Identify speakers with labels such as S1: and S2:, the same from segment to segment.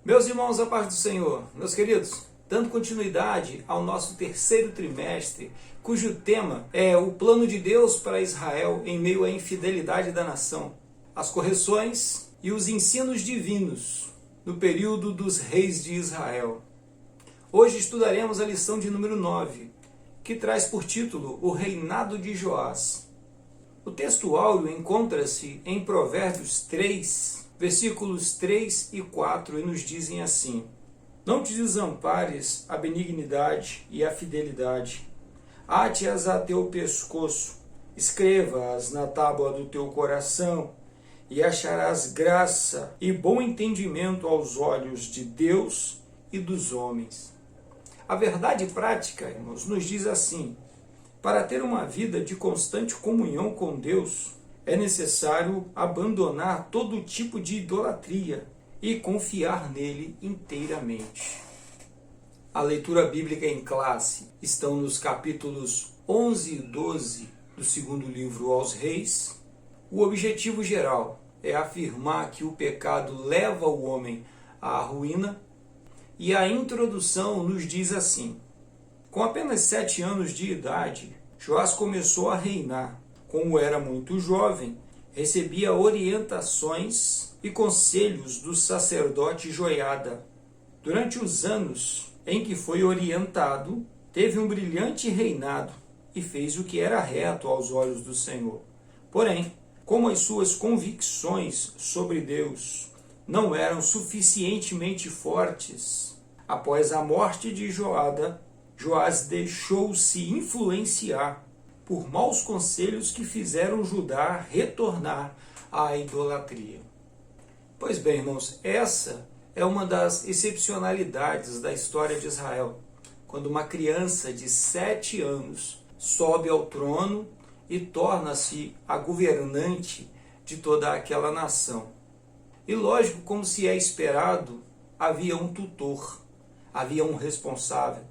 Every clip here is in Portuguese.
S1: Meus irmãos, a paz do Senhor, meus queridos, dando continuidade ao nosso terceiro trimestre, cujo tema é o plano de Deus para Israel em meio à infidelidade da nação, as correções e os ensinos divinos no período dos reis de Israel. Hoje estudaremos a lição de número 9, que traz por título o reinado de Joás. O texto áureo encontra-se em Provérbios 3, versículos 3 e 4, e nos dizem assim: Não te desampares a benignidade e a fidelidade. Ate-as a teu pescoço, escreva-as na tábua do teu coração, e acharás graça e bom entendimento aos olhos de Deus e dos homens. A verdade prática, irmãos, nos diz assim: para ter uma vida de constante comunhão com Deus, é necessário abandonar todo tipo de idolatria e confiar nele inteiramente. A leitura bíblica em classe estão nos capítulos 11 e 12 do segundo livro aos Reis. O objetivo geral é afirmar que o pecado leva o homem à ruína, e a introdução nos diz assim: com apenas 7 anos de idade, Joás começou a reinar. Como era muito jovem, recebia orientações e conselhos do sacerdote Joiada. Durante os anos em que foi orientado, teve um brilhante reinado e fez o que era reto aos olhos do Senhor. Porém, como as suas convicções sobre Deus não eram suficientemente fortes, após a morte de Joás deixou-se influenciar por maus conselhos que fizeram Judá retornar à idolatria. Pois bem, irmãos, essa é uma das excepcionalidades da história de Israel, quando uma criança de 7 anos sobe ao trono e torna-se a governante de toda aquela nação. E lógico, como se é esperado, havia um tutor, havia um responsável,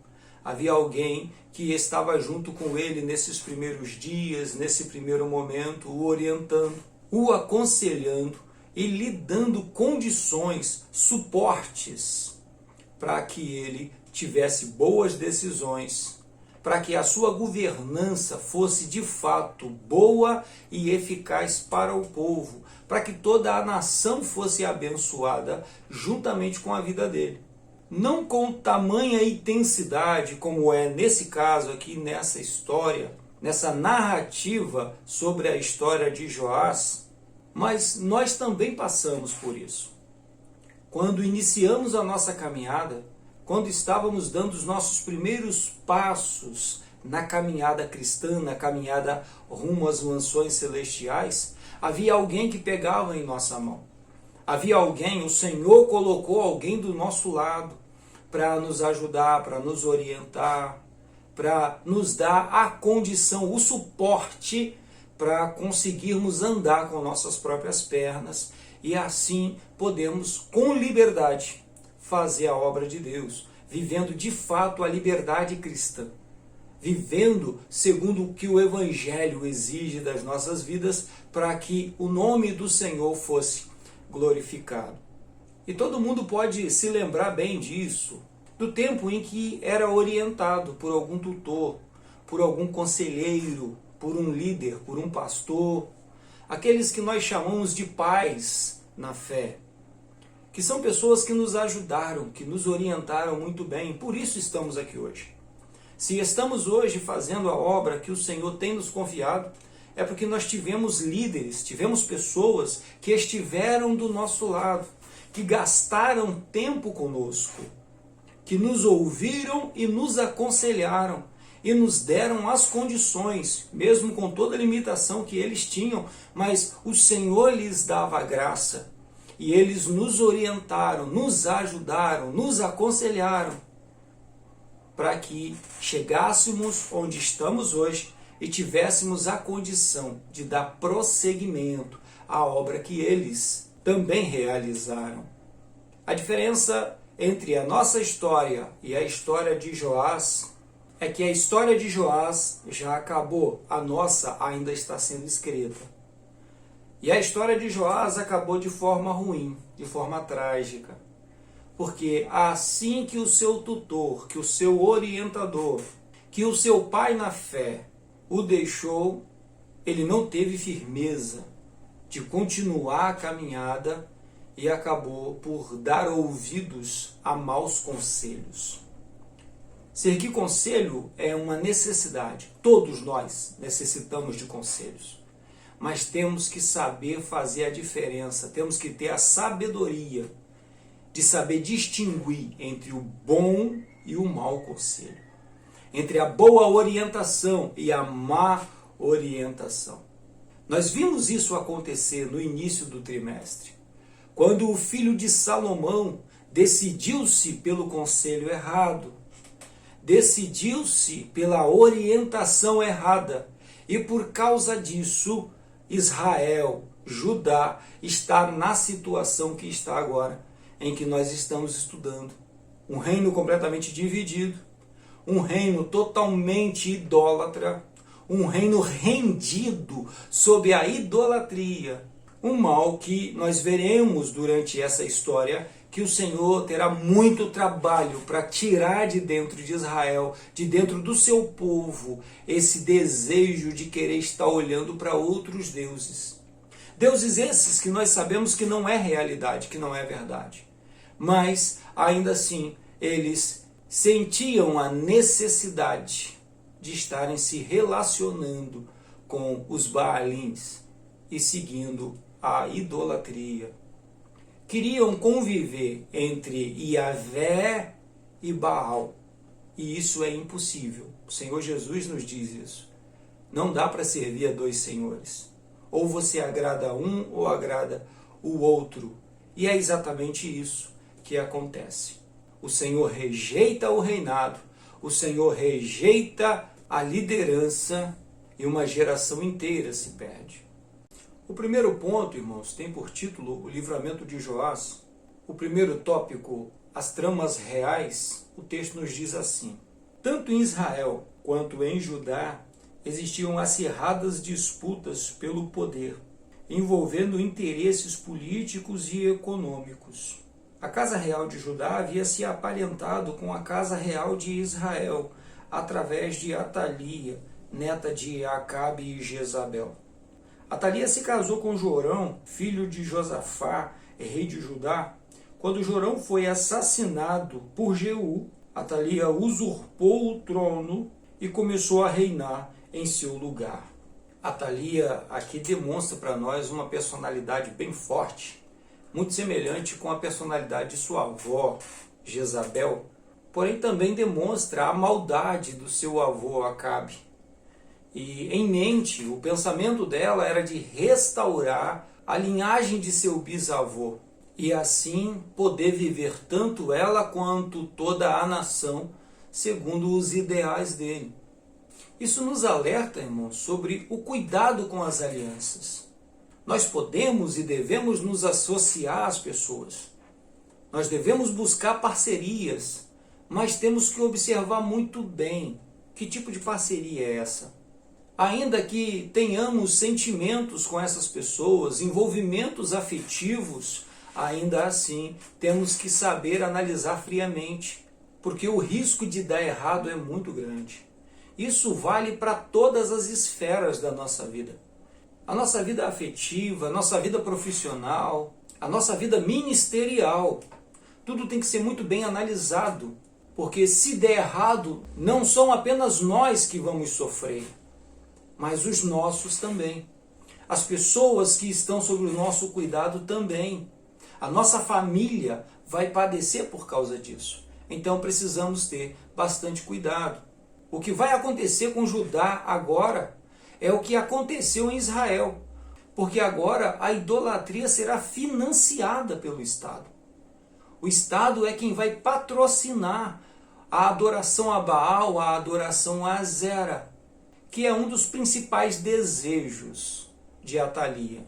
S1: havia alguém que estava junto com ele nesses primeiros dias, nesse primeiro momento, o orientando, o aconselhando e lhe dando condições, suportes, para que ele tivesse boas decisões, para que a sua governança fosse de fato boa e eficaz para o povo, para que toda a nação fosse abençoada juntamente com a vida dele. Não com tamanha intensidade, como é nesse caso aqui, nessa história, nessa narrativa sobre a história de Joás, mas nós também passamos por isso. Quando iniciamos a nossa caminhada, quando estávamos dando os nossos primeiros passos na caminhada cristã, na caminhada rumo às mansões celestiais, havia alguém que pegava em nossa mão. Havia alguém, o Senhor colocou alguém do nosso lado, para nos ajudar, para nos orientar, para nos dar a condição, o suporte para conseguirmos andar com nossas próprias pernas e assim podemos, com liberdade, fazer a obra de Deus, vivendo de fato a liberdade cristã, vivendo segundo o que o Evangelho exige das nossas vidas, para que o nome do Senhor fosse glorificado. E todo mundo pode se lembrar bem disso, do tempo em que era orientado por algum tutor, por algum conselheiro, por um líder, por um pastor, aqueles que nós chamamos de pais na fé, que são pessoas que nos ajudaram, que nos orientaram muito bem, por isso estamos aqui hoje. Se estamos hoje fazendo a obra que o Senhor tem nos confiado, é porque nós tivemos líderes, tivemos pessoas que estiveram do nosso lado, que gastaram tempo conosco, que nos ouviram e nos aconselharam, e nos deram as condições, mesmo com toda a limitação que eles tinham, mas o Senhor lhes dava graça, e eles nos orientaram, nos ajudaram, nos aconselharam, para que chegássemos onde estamos hoje e tivéssemos a condição de dar prosseguimento à obra que eles também realizaram. A diferença entre a nossa história e a história de Joás é que a história de Joás já acabou, a nossa ainda está sendo escrita. E a história de Joás acabou de forma ruim, de forma trágica. Porque assim que o seu tutor, que o seu orientador, que o seu pai na fé o deixou, ele não teve firmeza de continuar a caminhada e acabou por dar ouvidos a maus conselhos. Seguir conselho é uma necessidade. Todos nós necessitamos de conselhos. Mas temos que saber fazer a diferença. Temos que ter a sabedoria de saber distinguir entre o bom e o mau conselho. Entre a boa orientação e a má orientação. Nós vimos isso acontecer no início do trimestre. Quando o filho de Salomão decidiu-se pelo conselho errado, decidiu-se pela orientação errada, e por causa disso, Israel, Judá, está na situação que está agora, em que nós estamos estudando. Um reino completamente dividido, um reino totalmente idólatra, um reino rendido sob a idolatria. Um mal que nós veremos durante essa história, que o Senhor terá muito trabalho para tirar de dentro de Israel, de dentro do seu povo, esse desejo de querer estar olhando para outros deuses. Deuses esses que nós sabemos que não é realidade, que não é verdade. Mas, ainda assim, eles sentiam a necessidade de estarem se relacionando com os Baalins e seguindo a idolatria. Queriam conviver entre Yahvé e Baal. E isso é impossível. O Senhor Jesus nos diz isso. Não dá para servir a dois senhores. Ou você agrada um ou agrada o outro. E é exatamente isso que acontece. O Senhor rejeita o reinado. O Senhor rejeita a liderança e uma geração inteira se perde. O primeiro ponto, irmãos, tem por título o livramento de Joás. O primeiro tópico, as tramas reais, o texto nos diz assim: tanto em Israel quanto em Judá existiam acirradas disputas pelo poder, envolvendo interesses políticos e econômicos. A casa real de Judá havia se aparentado com a casa real de Israel, através de Atalia, neta de Acabe e Jezabel. Atalia se casou com Jorão, filho de Josafá, rei de Judá. Quando Jorão foi assassinado por Jeú, Atalia usurpou o trono e começou a reinar em seu lugar. Atalia aqui demonstra para nós uma personalidade bem forte, muito semelhante com a personalidade de sua avó, Jezabel, porém também demonstra a maldade do seu avô Acabe. E em mente, o pensamento dela era de restaurar a linhagem de seu bisavô e assim poder viver tanto ela quanto toda a nação segundo os ideais dele. Isso nos alerta, irmãos, sobre o cuidado com as alianças. Nós podemos e devemos nos associar às pessoas. Nós devemos buscar parcerias, mas temos que observar muito bem que tipo de parceria é essa. Ainda que tenhamos sentimentos com essas pessoas, envolvimentos afetivos, ainda assim temos que saber analisar friamente, porque o risco de dar errado é muito grande. Isso vale para todas as esferas da nossa vida. A nossa vida afetiva, a nossa vida profissional, a nossa vida ministerial. Tudo tem que ser muito bem analisado, porque se der errado, não são apenas nós que vamos sofrer, mas os nossos também. As pessoas que estão sob o nosso cuidado também. A nossa família vai padecer por causa disso. Então precisamos ter bastante cuidado. O que vai acontecer com Judá agora é o que aconteceu em Israel. Porque agora a idolatria será financiada pelo Estado. O Estado é quem vai patrocinar a adoração a Baal, a adoração a Azera, que é um dos principais desejos de Atalia.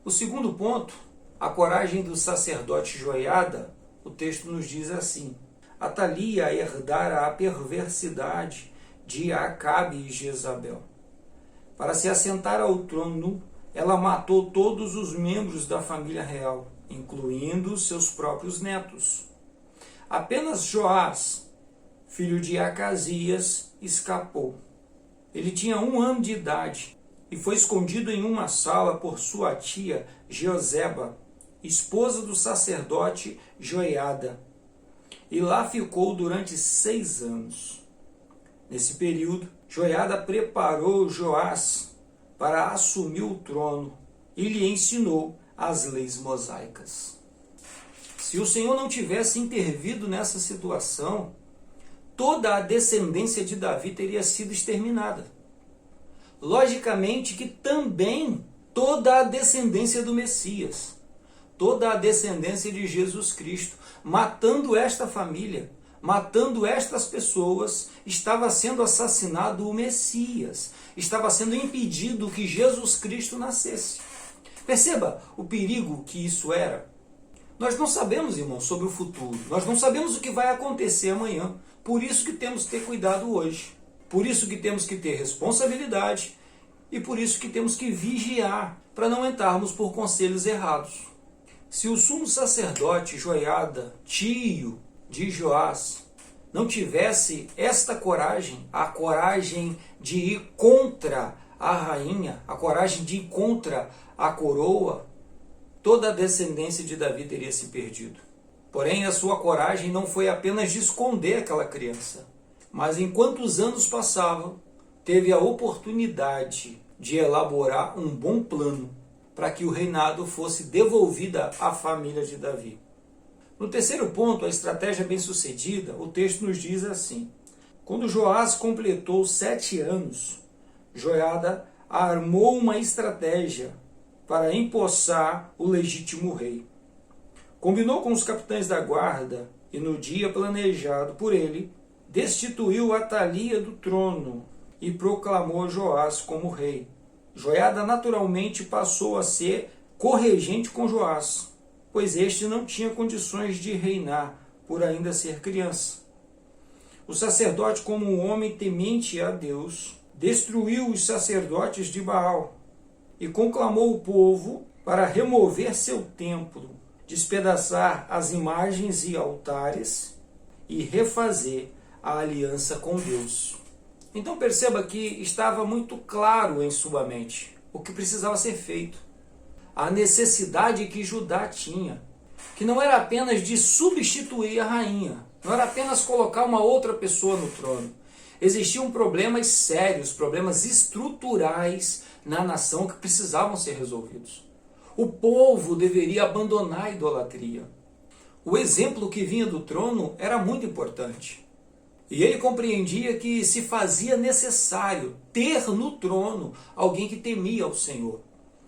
S1: O segundo ponto, a coragem do sacerdote Joiada, o texto nos diz assim: Atalia herdara a perversidade de Acabe e Jezabel. Para se assentar ao trono, ela matou todos os membros da família real, incluindo seus próprios netos. Apenas Joás, filho de Acasias, escapou. Ele tinha 1 ano de idade e foi escondido em uma sala por sua tia Jeoseba, esposa do sacerdote Joiada, e lá ficou durante 6 anos. Nesse período, Joiada preparou Joás para assumir o trono e lhe ensinou as leis mosaicas. Se o Senhor não tivesse intervido nessa situação, toda a descendência de Davi teria sido exterminada. Logicamente que também toda a descendência do Messias, toda a descendência de Jesus Cristo, matando esta família, matando estas pessoas, estava sendo assassinado o Messias, estava sendo impedido que Jesus Cristo nascesse. Perceba o perigo que isso era. Nós não sabemos, irmãos, sobre o futuro, nós não sabemos o que vai acontecer amanhã, por isso que temos que ter cuidado hoje, por isso que temos que ter responsabilidade e por isso que temos que vigiar para não entrarmos por conselhos errados. Se o sumo sacerdote Joiada, tio de Joás, não tivesse esta coragem, a coragem de ir contra a rainha, a coragem de ir contra a coroa, toda a descendência de Davi teria se perdido. Porém, a sua coragem não foi apenas de esconder aquela criança, mas enquanto os anos passavam, teve a oportunidade de elaborar um bom plano para que o reinado fosse devolvido à família de Davi. No terceiro ponto, a estratégia bem-sucedida, o texto nos diz assim: quando Joás completou 7 anos, Joiada armou uma estratégia para empossar o legítimo rei. Combinou com os capitães da guarda e no dia planejado por ele, destituiu Atalia do trono e proclamou Joás como rei. Joiada naturalmente passou a ser corregente com Joás, pois este não tinha condições de reinar por ainda ser criança. O sacerdote, como um homem temente a Deus, destruiu os sacerdotes de Baal e conclamou o povo para remover seu templo, despedaçar as imagens e altares e refazer a aliança com Deus. Então perceba que estava muito claro em sua mente o que precisava ser feito. A necessidade que Judá tinha, que não era apenas de substituir a rainha, não era apenas colocar uma outra pessoa no trono. Existiam problemas sérios, problemas estruturais na nação que precisavam ser resolvidos. O povo deveria abandonar a idolatria. O exemplo que vinha do trono era muito importante. E ele compreendia que se fazia necessário ter no trono alguém que temia ao Senhor,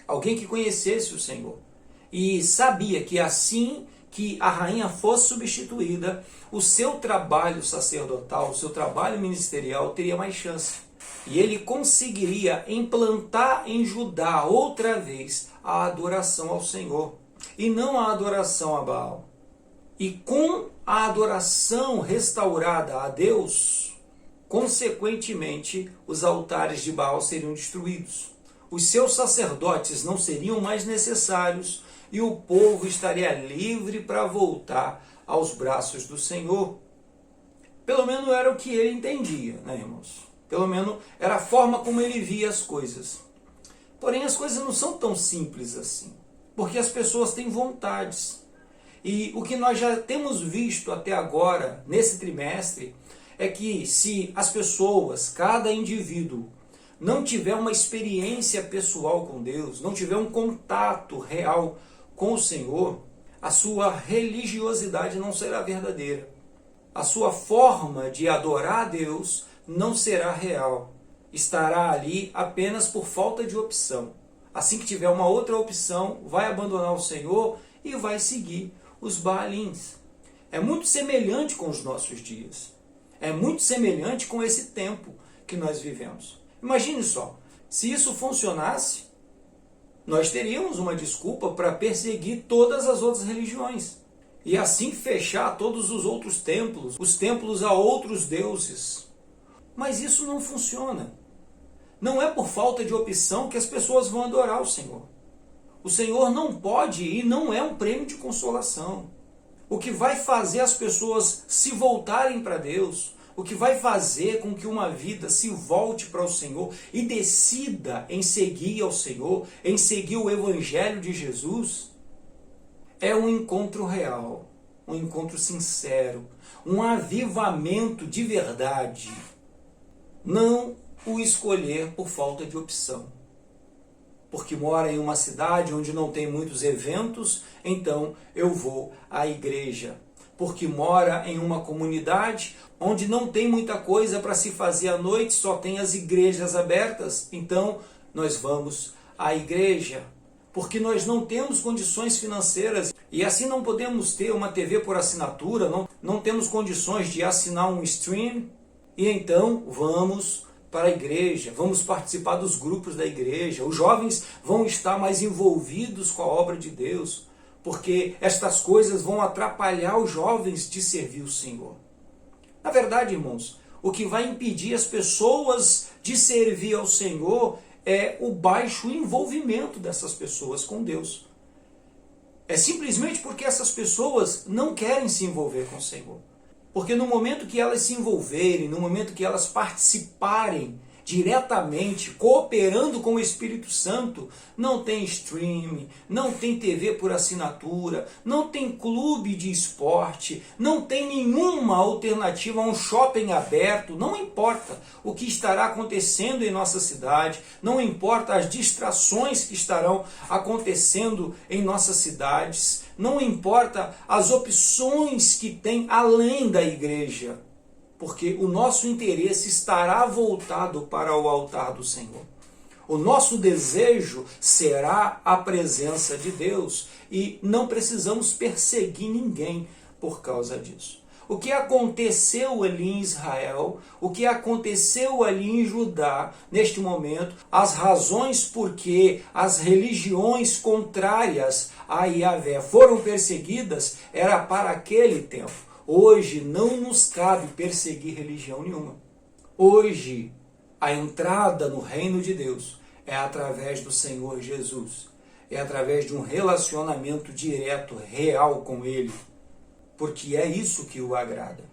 S1: alguém que conhecesse o Senhor. E sabia que assim que a rainha fosse substituída, o seu trabalho sacerdotal, o seu trabalho ministerial teria mais chance. E ele conseguiria implantar em Judá outra vez a adoração ao Senhor, e não a adoração a Baal. E com a adoração restaurada a Deus, consequentemente, os altares de Baal seriam destruídos. Os seus sacerdotes não seriam mais necessários e o povo estaria livre para voltar aos braços do Senhor. Pelo menos era o que ele entendia, né, irmãos? Pelo menos era a forma como ele via as coisas. Porém, as coisas não são tão simples assim, porque as pessoas têm vontades. E o que nós já temos visto até agora, nesse trimestre, é que se as pessoas, cada indivíduo, não tiver uma experiência pessoal com Deus, não tiver um contato real com o Senhor, a sua religiosidade não será verdadeira. A sua forma de adorar a Deus não será real. Estará ali apenas por falta de opção. Assim que tiver uma outra opção, vai abandonar o Senhor e vai seguir os Baalins. É muito semelhante com os nossos dias. É muito semelhante com esse tempo que nós vivemos. Imagine só, se isso funcionasse, nós teríamos uma desculpa para perseguir todas as outras religiões. E assim fechar todos os outros templos, os templos a outros deuses. Mas isso não funciona. Não é por falta de opção que as pessoas vão adorar o Senhor. O Senhor não pode e não é um prêmio de consolação. O que vai fazer as pessoas se voltarem para Deus, o que vai fazer com que uma vida se volte para o Senhor e decida em seguir ao Senhor, em seguir o Evangelho de Jesus, é um encontro real, um encontro sincero, um avivamento de verdade. Não o escolher por falta de opção. Porque mora em uma cidade onde não tem muitos eventos, então eu vou à igreja. Porque mora em uma comunidade onde não tem muita coisa para se fazer à noite, só tem as igrejas abertas, então nós vamos à igreja. Porque nós não temos condições financeiras e assim não podemos ter uma TV por assinatura, não temos condições de assinar um stream, e então vamos para a igreja, vamos participar dos grupos da igreja, os jovens vão estar mais envolvidos com a obra de Deus, porque estas coisas vão atrapalhar os jovens de servir o Senhor. Na verdade, irmãos, o que vai impedir as pessoas de servir ao Senhor é o baixo envolvimento dessas pessoas com Deus. É simplesmente porque essas pessoas não querem se envolver com o Senhor. Porque no momento que elas se envolverem, no momento que elas participarem diretamente, cooperando com o Espírito Santo, não tem stream, não tem TV por assinatura, não tem clube de esporte, não tem nenhuma alternativa a um shopping aberto, não importa o que estará acontecendo em nossa cidade, não importa as distrações que estarão acontecendo em nossas cidades, não importa as opções que tem além da igreja, porque o nosso interesse estará voltado para o altar do Senhor. O nosso desejo será a presença de Deus e não precisamos perseguir ninguém por causa disso. O que aconteceu ali em Israel, o que aconteceu ali em Judá, neste momento, as razões por que as religiões contrárias a Yahvé foram perseguidas, era para aquele tempo. Hoje não nos cabe perseguir religião nenhuma. Hoje, a entrada no reino de Deus é através do Senhor Jesus. É através de um relacionamento direto, real com Ele. Porque é isso que o agrada.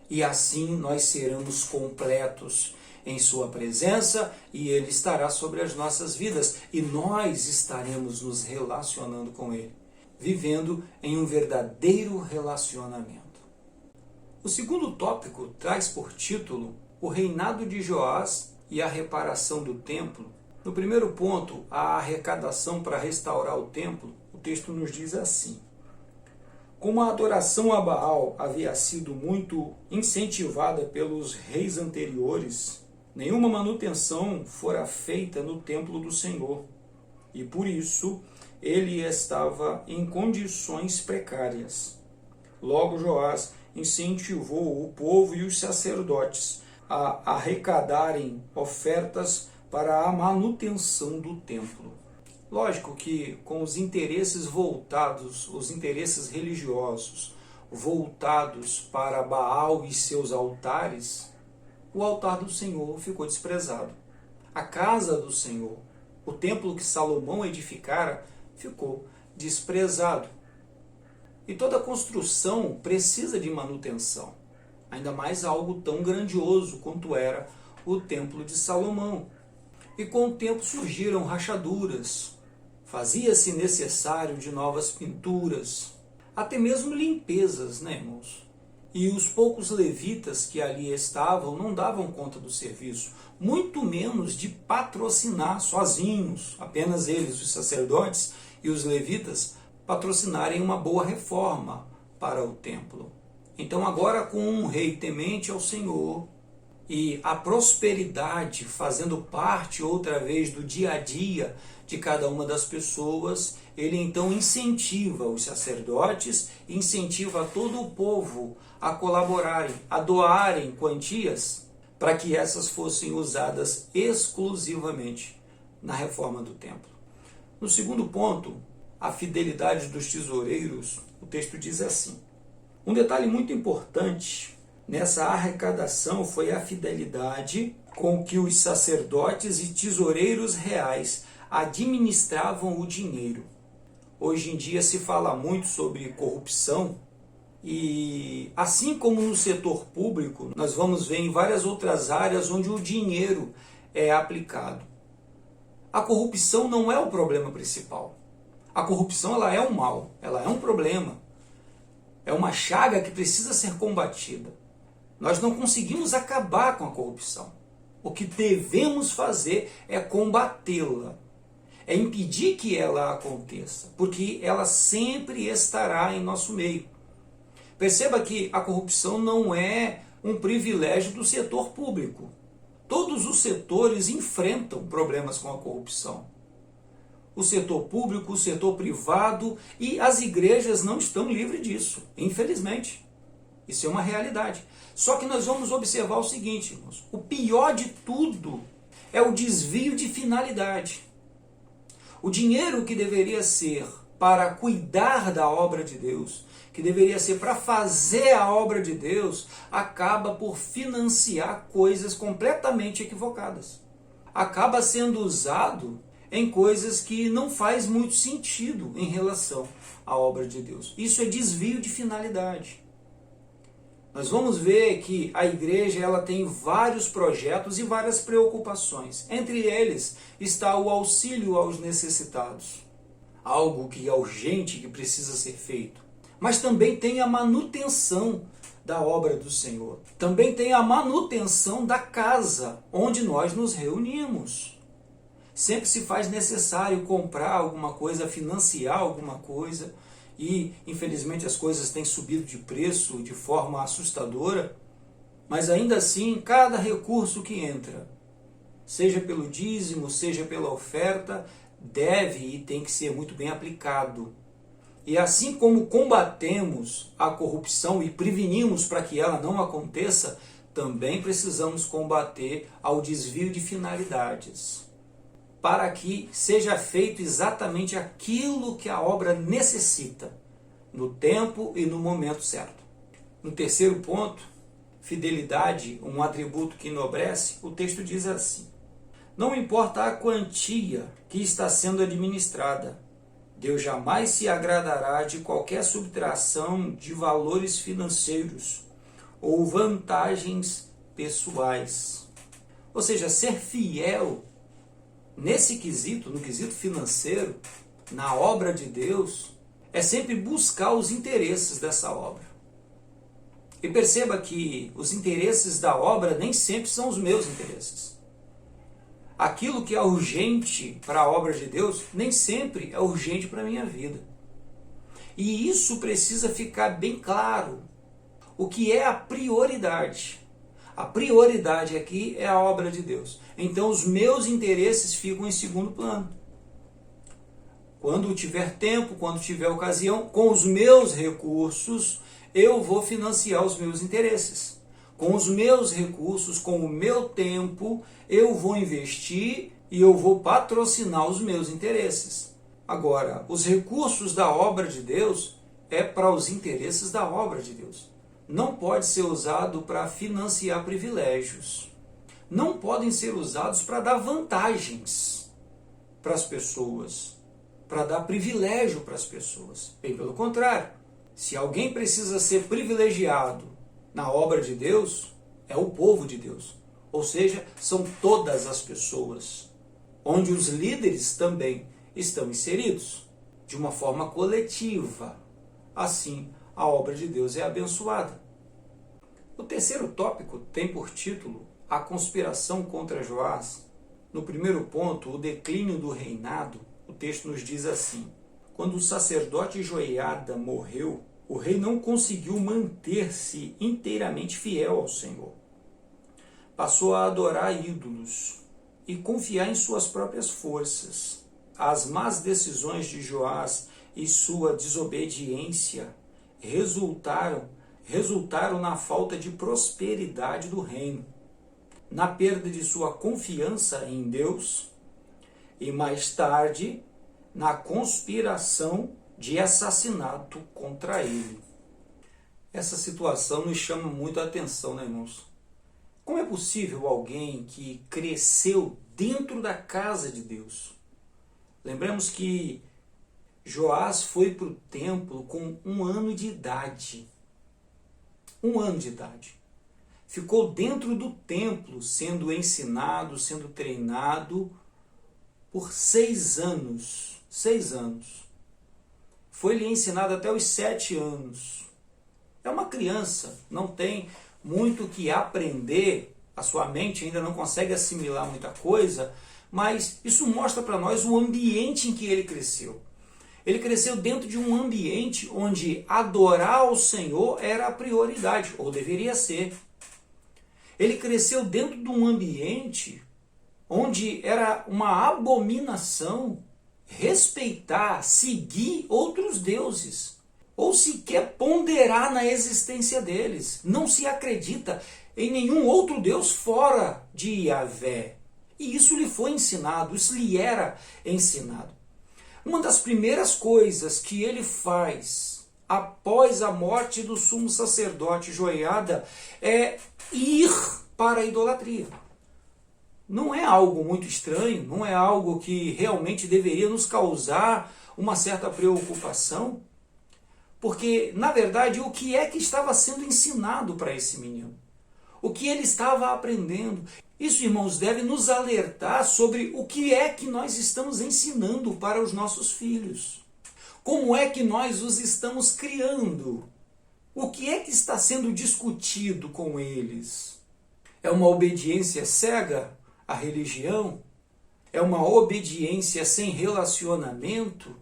S1: E assim nós seremos completos em Sua presença e Ele estará sobre as nossas vidas. E nós estaremos nos relacionando com Ele, vivendo em um verdadeiro relacionamento. O segundo tópico traz por título o reinado de Joás e a reparação do templo. No primeiro ponto, a arrecadação para restaurar o templo, o texto nos diz assim: como a adoração a Baal havia sido muito incentivada pelos reis anteriores, nenhuma manutenção fora feita no templo do Senhor, e por isso ele estava em condições precárias. Logo Joás incentivou o povo e os sacerdotes a arrecadarem ofertas para a manutenção do templo. Lógico que com os interesses voltados, os interesses religiosos voltados para Baal e seus altares, o altar do Senhor ficou desprezado. A casa do Senhor, o templo que Salomão edificara, ficou desprezado. E toda construção precisa de manutenção, ainda mais algo tão grandioso quanto era o templo de Salomão. E com o tempo surgiram rachaduras, fazia-se necessário de novas pinturas, até mesmo limpezas, né, irmãos? E os poucos levitas que ali estavam não davam conta do serviço, muito menos de patrocinar sozinhos, apenas eles, os sacerdotes e os levitas, patrocinarem uma boa reforma para o templo. Então agora, com um rei temente ao Senhor e a prosperidade fazendo parte outra vez do dia a dia de cada uma das pessoas, ele então incentiva os sacerdotes, incentiva todo o povo a colaborarem, a doarem quantias para que essas fossem usadas exclusivamente na reforma do templo. No segundo ponto, a fidelidade dos tesoureiros, o texto diz assim: um detalhe muito importante nessa arrecadação foi a fidelidade com que os sacerdotes e tesoureiros reais administravam o dinheiro. Hoje em dia se fala muito sobre corrupção e, assim como no setor público, nós vamos ver em várias outras áreas onde o dinheiro é aplicado. A corrupção não é o problema principal. A corrupção ela é um mal, ela é um problema. É uma chaga que precisa ser combatida. Nós não conseguimos acabar com a corrupção. O que devemos fazer é combatê-la. É impedir que ela aconteça, porque ela sempre estará em nosso meio. Perceba que a corrupção não é um privilégio do setor público. Todos os setores enfrentam problemas com a corrupção. O setor público, o setor privado e as igrejas não estão livres disso, infelizmente. Isso é uma realidade. Só que nós vamos observar o seguinte, irmãos, o pior de tudo é o desvio de finalidade. O dinheiro que deveria ser para cuidar da obra de Deus, que deveria ser para fazer a obra de Deus, acaba por financiar coisas completamente equivocadas. Acaba sendo usado em coisas que não faz muito sentido em relação à obra de Deus. Isso é desvio de finalidade. Nós vamos ver que a igreja ela tem vários projetos e várias preocupações. Entre eles está o auxílio aos necessitados. Algo que é urgente, que precisa ser feito. Mas também tem a manutenção da obra do Senhor. Também tem a manutenção da casa onde nós nos reunimos. Sempre se faz necessário comprar alguma coisa, financiar alguma coisa. E, infelizmente, as coisas têm subido de preço de forma assustadora. Mas, ainda assim, cada recurso que entra, seja pelo dízimo, seja pela oferta, deve e tem que ser muito bem aplicado. E assim como combatemos a corrupção e prevenimos para que ela não aconteça, também precisamos combater ao desvio de finalidades, para que seja feito exatamente aquilo que a obra necessita, no tempo e no momento certo. No terceiro ponto, fidelidade, um atributo que enobrece, o texto diz assim: não importa a quantia que está sendo administrada, Deus jamais se agradará de qualquer subtração de valores financeiros ou vantagens pessoais. Ou seja, ser fiel nesse quesito, no quesito financeiro, na obra de Deus, é sempre buscar os interesses dessa obra. E perceba que os interesses da obra nem sempre são os meus interesses. Aquilo que é urgente para a obra de Deus, nem sempre é urgente para a minha vida. E isso precisa ficar bem claro. O que é a prioridade? A prioridade aqui é a obra de Deus. Então os meus interesses ficam em segundo plano. Quando tiver tempo, quando tiver ocasião, com os meus recursos, eu vou financiar os meus interesses. Com os meus recursos, com o meu tempo, eu vou investir e eu vou patrocinar os meus interesses. Agora, os recursos da obra de Deus é para os interesses da obra de Deus. Não pode ser usado para financiar privilégios. Não podem ser usados para dar vantagens para as pessoas, para dar privilégio para as pessoas. Bem pelo contrário, se alguém precisa ser privilegiado na obra de Deus, é o povo de Deus. Ou seja, são todas as pessoas, onde os líderes também estão inseridos, de uma forma coletiva. Assim, a obra de Deus é abençoada. O terceiro tópico tem por título a conspiração contra Joás. No primeiro ponto, o declínio do reinado, o texto nos diz assim: quando o sacerdote Joiada morreu, o rei não conseguiu manter-se inteiramente fiel ao Senhor. Passou a adorar ídolos e confiar em suas próprias forças. As más decisões de Joás e sua desobediência resultaram na falta de prosperidade do reino, na perda de sua confiança em Deus e, mais tarde, na conspiração de assassinato contra ele. Essa situação nos chama muito a atenção, né, irmãos? Como é possível alguém que cresceu dentro da casa de Deus, Lembramos que Joás foi para o templo com 1 ano de idade. 1 ano de idade. Ficou dentro do templo, sendo ensinado, sendo treinado por 6 anos. 6 anos. Foi-lhe ensinado até os 7 anos. É uma criança, não tem muito o que aprender, a sua mente ainda não consegue assimilar muita coisa, mas isso mostra para nós o ambiente em que ele cresceu. Ele cresceu dentro de um ambiente onde adorar ao Senhor era a prioridade, ou deveria ser. Ele cresceu dentro de um ambiente onde era uma abominação respeitar, seguir outros deuses, ou sequer ponderar na existência deles. Não se acredita em nenhum outro Deus fora de Yahvé. E isso lhe foi ensinado, isso lhe era ensinado. Uma das primeiras coisas que ele faz após a morte do sumo sacerdote Joiada é ir para a idolatria. Não é algo muito estranho, não é algo que realmente deveria nos causar uma certa preocupação, porque, na verdade, o que é que estava sendo ensinado para esse menino? O que ele estava aprendendo? Isso, irmãos, deve nos alertar sobre o que é que nós estamos ensinando para os nossos filhos. Como é que nós os estamos criando? O que é que está sendo discutido com eles? É uma obediência cega à religião? É uma obediência sem relacionamento?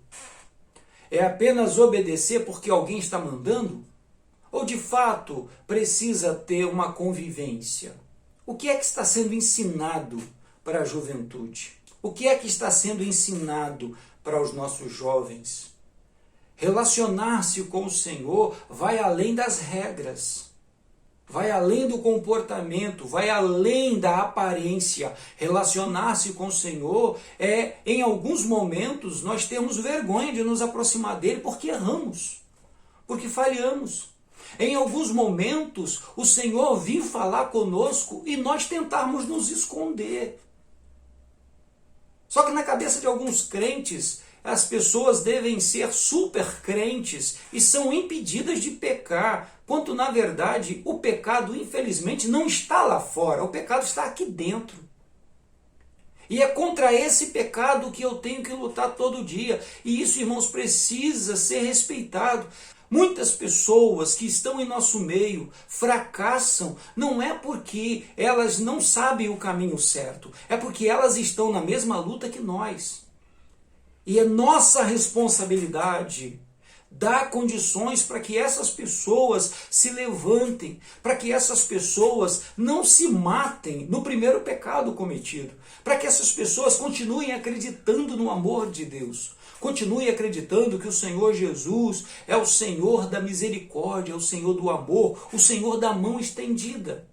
S1: É apenas obedecer porque alguém está mandando? Ou de fato precisa ter uma convivência? O que é que está sendo ensinado para a juventude? O que é que está sendo ensinado para os nossos jovens? Relacionar-se com o Senhor vai além das regras, vai além do comportamento, vai além da aparência. Relacionar-se com o Senhor é, em alguns momentos, nós temos vergonha de nos aproximar dele porque erramos, porque falhamos. Em alguns momentos, o Senhor vir falar conosco e nós tentarmos nos esconder. Só que na cabeça de alguns crentes, as pessoas devem ser super crentes e são impedidas de pecar, quando na verdade o pecado, infelizmente, não está lá fora, o pecado está aqui dentro. E é contra esse pecado que eu tenho que lutar todo dia. E isso, irmãos, precisa ser respeitado. Muitas pessoas que estão em nosso meio fracassam, não é porque elas não sabem o caminho certo, é porque elas estão na mesma luta que nós. E é nossa responsabilidade dar condições para que essas pessoas se levantem, para que essas pessoas não se matem no primeiro pecado cometido, para que essas pessoas continuem acreditando no amor de Deus. Continue acreditando que o Senhor Jesus é o Senhor da misericórdia, é o Senhor do amor, o Senhor da mão estendida.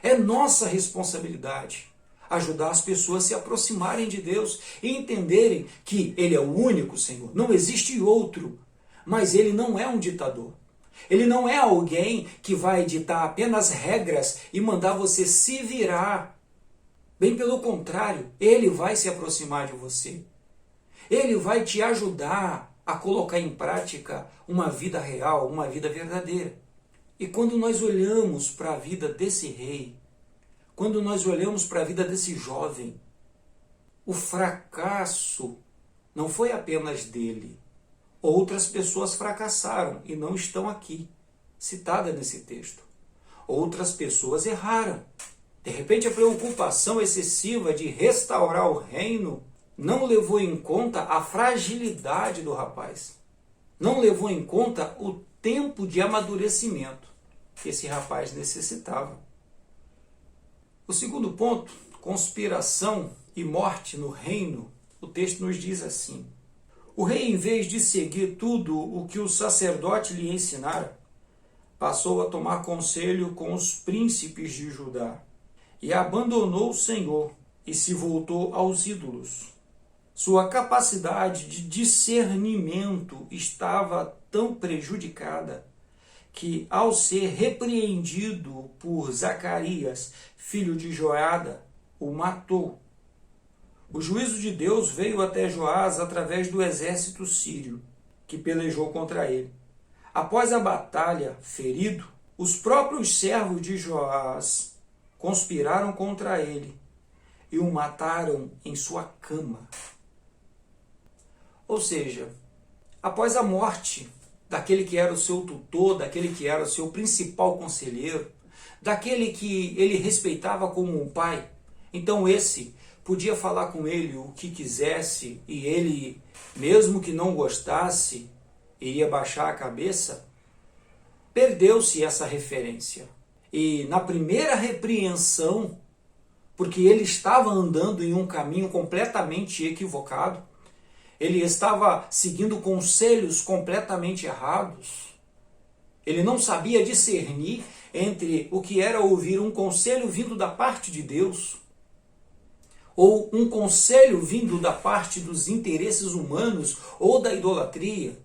S1: É nossa responsabilidade ajudar as pessoas a se aproximarem de Deus e entenderem que Ele é o único Senhor, não existe outro, mas Ele não é um ditador. Ele não é alguém que vai ditar apenas regras e mandar você se virar. Bem pelo contrário, Ele vai se aproximar de você. Ele vai te ajudar a colocar em prática uma vida real, uma vida verdadeira. E quando nós olhamos para a vida desse rei, quando nós olhamos para a vida desse jovem, o fracasso não foi apenas dele. Outras pessoas fracassaram e não estão aqui, citadas nesse texto. Outras pessoas erraram. De repente, a preocupação excessiva de restaurar o reino não levou em conta a fragilidade do rapaz. Não levou em conta o tempo de amadurecimento que esse rapaz necessitava. O segundo ponto, conspiração e morte no reino, o texto nos diz assim: o rei, em vez de seguir tudo o que o sacerdote lhe ensinara, passou a tomar conselho com os príncipes de Judá e abandonou o Senhor e se voltou aos ídolos. Sua capacidade de discernimento estava tão prejudicada que, ao ser repreendido por Zacarias, filho de Joiada, o matou. O juízo de Deus veio até Joás através do exército sírio, que pelejou contra ele. Após a batalha, ferido, os próprios servos de Joás conspiraram contra ele e o mataram em sua cama. Ou seja, após a morte daquele que era o seu tutor, daquele que era o seu principal conselheiro, daquele que ele respeitava como um pai, então esse podia falar com ele o que quisesse e ele, mesmo que não gostasse, iria baixar a cabeça. Perdeu-se essa referência. E na primeira repreensão, porque ele estava andando em um caminho completamente equivocado, ele estava seguindo conselhos completamente errados, ele não sabia discernir entre o que era ouvir um conselho vindo da parte de Deus ou um conselho vindo da parte dos interesses humanos ou da idolatria.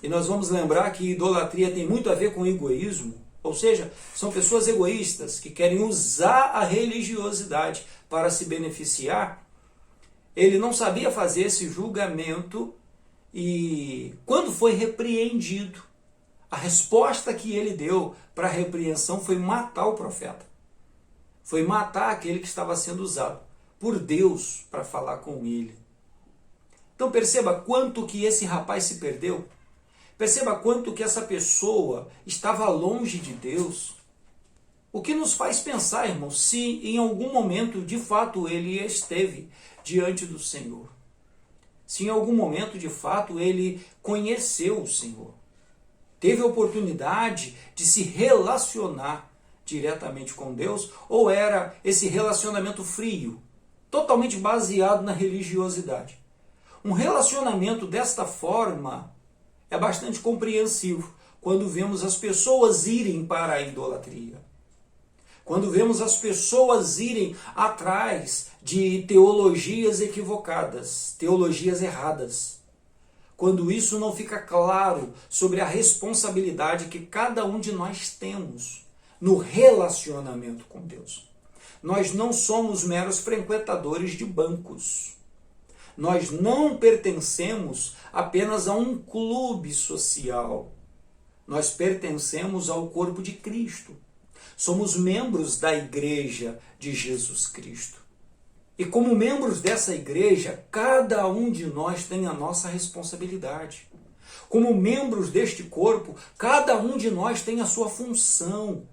S1: E nós vamos lembrar que idolatria tem muito a ver com egoísmo, ou seja, são pessoas egoístas que querem usar a religiosidade para se beneficiar. Ele não sabia fazer esse julgamento e, quando foi repreendido, a resposta que ele deu para a repreensão foi matar o profeta. Foi matar aquele que estava sendo usado por Deus para falar com ele. Então perceba quanto que esse rapaz se perdeu. Perceba quanto que essa pessoa estava longe de Deus. O que nos faz pensar, irmãos, se em algum momento de fato ele esteve diante do Senhor. Se em algum momento de fato ele conheceu o Senhor. Teve a oportunidade de se relacionar diretamente com Deus, ou era esse relacionamento frio, totalmente baseado na religiosidade. Um relacionamento desta forma é bastante compreensivo quando vemos as pessoas irem para a idolatria. Quando vemos as pessoas irem atrás de teologias equivocadas, teologias erradas. Quando isso não fica claro sobre a responsabilidade que cada um de nós temos no relacionamento com Deus. Nós não somos meros frequentadores de bancos. Nós não pertencemos apenas a um clube social. Nós pertencemos ao corpo de Cristo. Somos membros da Igreja de Jesus Cristo. E como membros dessa igreja, cada um de nós tem a nossa responsabilidade. Como membros deste corpo, cada um de nós tem a sua função.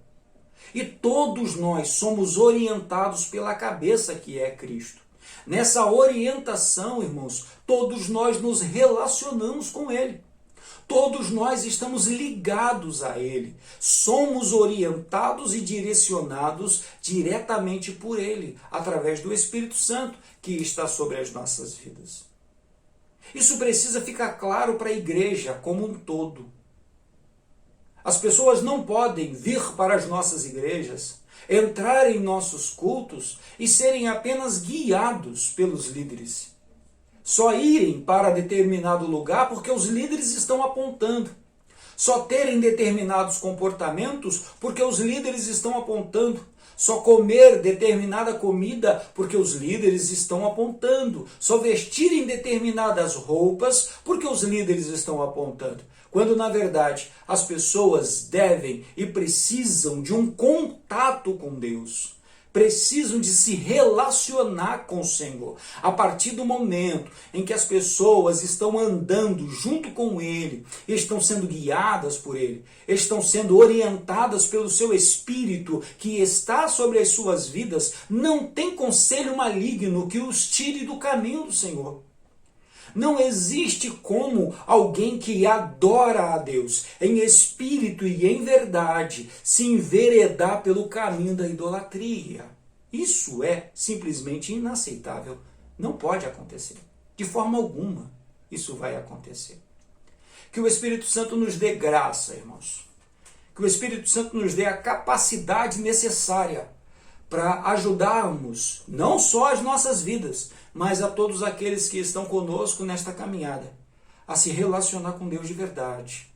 S1: E todos nós somos orientados pela cabeça que é Cristo. Nessa orientação, irmãos, todos nós nos relacionamos com Ele. Todos nós estamos ligados a Ele. Somos orientados e direcionados diretamente por Ele, através do Espírito Santo que está sobre as nossas vidas. Isso precisa ficar claro para a igreja como um todo. As pessoas não podem vir para as nossas igrejas, entrar em nossos cultos e serem apenas guiados pelos líderes. Só irem para determinado lugar porque os líderes estão apontando. Só terem determinados comportamentos porque os líderes estão apontando. Só comer determinada comida porque os líderes estão apontando. Só vestirem determinadas roupas porque os líderes estão apontando. Quando, na verdade, as pessoas devem e precisam de um contato com Deus. Precisam de se relacionar com o Senhor. A partir do momento em que as pessoas estão andando junto com Ele, estão sendo guiadas por Ele, estão sendo orientadas pelo seu Espírito que está sobre as suas vidas, não tem conselho maligno que os tire do caminho do Senhor. Não existe como alguém que adora a Deus em espírito e em verdade se enveredar pelo caminho da idolatria. Isso é simplesmente inaceitável. Não pode acontecer. De forma alguma isso vai acontecer. Que o Espírito Santo nos dê graça, irmãos. Que o Espírito Santo nos dê a capacidade necessária para ajudarmos não só as nossas vidas, mas a todos aqueles que estão conosco nesta caminhada, a se relacionar com Deus de verdade.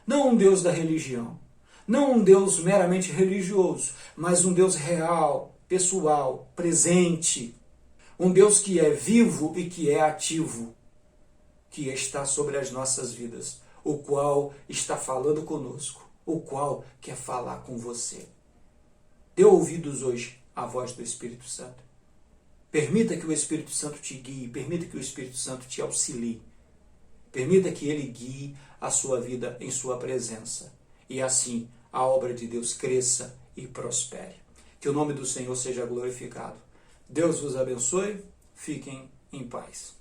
S1: Não um Deus da religião, não um Deus meramente religioso, mas um Deus real, pessoal, presente. Um Deus que é vivo e que é ativo, que está sobre as nossas vidas, o qual está falando conosco, o qual quer falar com você. Dê ouvidos hoje à voz do Espírito Santo. Permita que o Espírito Santo te guie, permita que o Espírito Santo te auxilie. Permita que ele guie a sua vida em sua presença. E assim a obra de Deus cresça e prospere. Que o nome do Senhor seja glorificado. Deus vos abençoe. Fiquem em paz.